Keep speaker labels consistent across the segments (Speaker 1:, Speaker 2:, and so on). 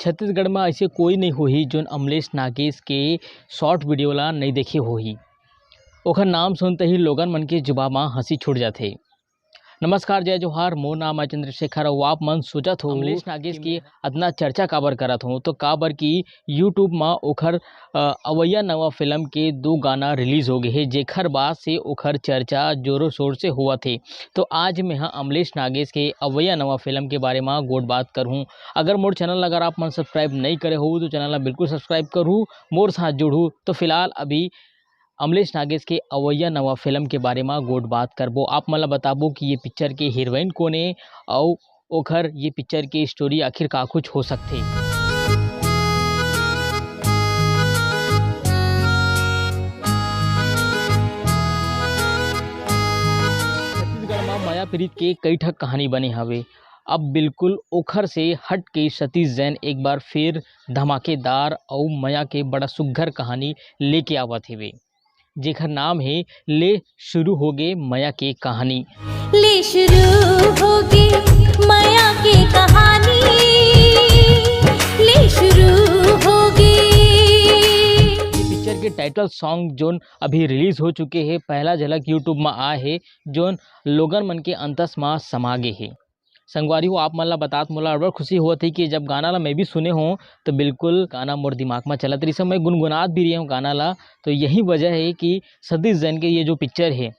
Speaker 1: छत्तीसगढ़ में ऐसे कोई नहीं होही जोन अमलेश नागेश के शॉर्ट वीडियो ला नहीं देखे होही। ओखर नाम सुनते ही लोगन मन के जुबा में हंसी छूट जाथे। नमस्कार, जय जोहार, मोर नाम है चंद्रशेखर और आप मन सोचत हो अमलेश नागेश की इतना चर्चा काबर करत हो तो काबर की यूट्यूब में ओखर अवैया नवा फिल्म के 2 गाना रिलीज हो गए है, जेखर बाद से ओखर चर्चा जोरों शोर से हुआ थे। तो आज मैं हाँ अमलेश नागेश के अवैया नवा फिल्म के बारे में गोट बात करूँ। अगर मोर चैनल अगर आप मन सब्सक्राइब नहीं करे हो तो चैनल बिल्कुल सब्सक्राइब करूँ, मोर साथ जुड़ू। तो फिलहाल अभी अमलेश नागेश के अवैया नवा फिल्म के बारे में गोट बात करबो। आप मला बताबो कि ये पिक्चर के हीरोइन कौन है और ओखर ये पिक्चर की स्टोरी आखिर का कुछ हो सकते। छत्तीसगढ़ में माया प्रीत के कई ठक कहानी बने हवे। अब बिल्कुल ओखर से हट के सतीश जैन एक बार फिर धमाकेदार और माया के बड़ा सुघर कहानी लेके आवत हेवे, जेखर नाम है ले शुरू होगे माया की कहानी।
Speaker 2: ले शुरू होगे माया की कहानी, ले शुरू होगे।
Speaker 1: ये पिक्चर के टाइटल सॉन्ग जोन अभी रिलीज हो चुके हैं, पहला झलक यूट्यूब में आ है जोन लोगन मन के अंतस में समागे है। संगवारी हो आप मन ला बतात मोला बड़ खुशी हुआ थी कि जब गाना ला मैं भी सुने हूँ तो बिल्कुल गाना मोर दिमाग में चलत रही, मैं गुनगुनात भी रही हूँ गाना ला। तो यही वजह है कि सतीश जैन के ये जो पिक्चर है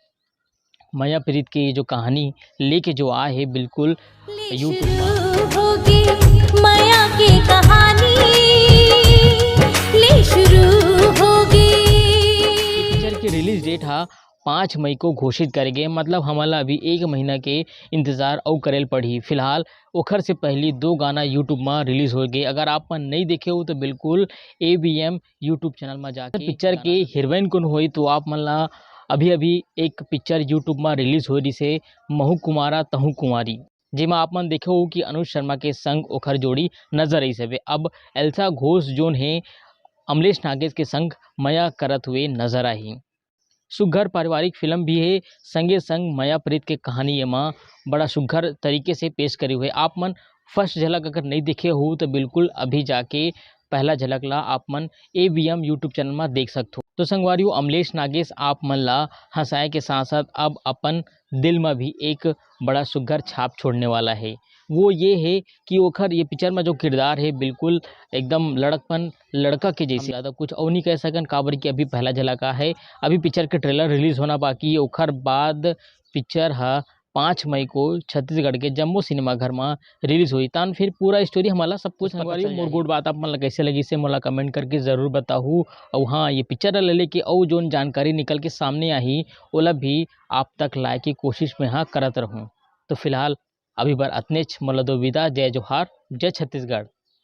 Speaker 1: माया प्रीत की जो कहानी लेके जो आ है बिल्कुल यूट्यूब
Speaker 2: होगी माया की कहानी, ले शुरू होगी।
Speaker 1: पिक्चर की रिलीज डेट है 5 मई को घोषित करेंगे, मतलब हमारा अभी 1 महीना के इंतज़ार और करेल पड़ी। फिलहाल ओखर से पहले 2 गाना यूट्यूब में रिलीज हो गए। अगर आप मन नहीं देखे हो तो बिल्कुल ABM यूट्यूब चैनल में जाके पिक्चर के हीरोइन कौन हुई तो आप मन ला अभी एक पिक्चर यूट्यूब में रिलीज हो रही से महू कुमारा तहू कुमारी, जिसमें आप मन देखे हो कि अनुज शर्मा के संग ओखर जोड़ी नजर आई सवे। अब एल्सा घोष जोन है अमलेश नागेश के संग माया करत हुए नजर आई। सुघर पारिवारिक फिल्म भी है, संगे संग माया प्रीत के कहानी एमा बड़ा सुघर तरीके से पेश करी हुई। आप मन फर्स्ट झलक अगर नहीं देखे हो तो बिल्कुल अभी जाके पहला झलक ला आप मन ABM यूट्यूब चैनल में देख सकते हो। तो संगवारियों अमलेश नागेश आप मन ला हंसाए के साथ साथ अब अपन दिल में भी एक बड़ा सुघर छाप छोड़ने वाला है। वो ये है कि ओखर ये पिक्चर में जो किरदार है बिल्कुल एकदम लड़कपन लड़का के जैसे, ज़्यादा कुछ और नहीं कह सकन काबर कि अभी पहला झलका है। अभी पिक्चर के ट्रेलर रिलीज होना बाकी है। ओखर बाद पिक्चर है 5 मई को छत्तीसगढ़ के जम्मू सिनेमा घर में रिलीज हुई। तान फिर पूरा स्टोरी हमारा सब कुछ मोर गुड बात आप मन कैसे लगी से मोला कमेंट करके ज़रूर बताऊँ। और हाँ, ये पिक्चर ले लेके और जो जानकारी निकल के सामने आई ओला भी आप तक लाए की कोशिश में हाँ करत रहूँ। तो फिलहाल अभी बार अतनेच मोला दो विदा। जय जोहार, जय छत्तीसगढ़।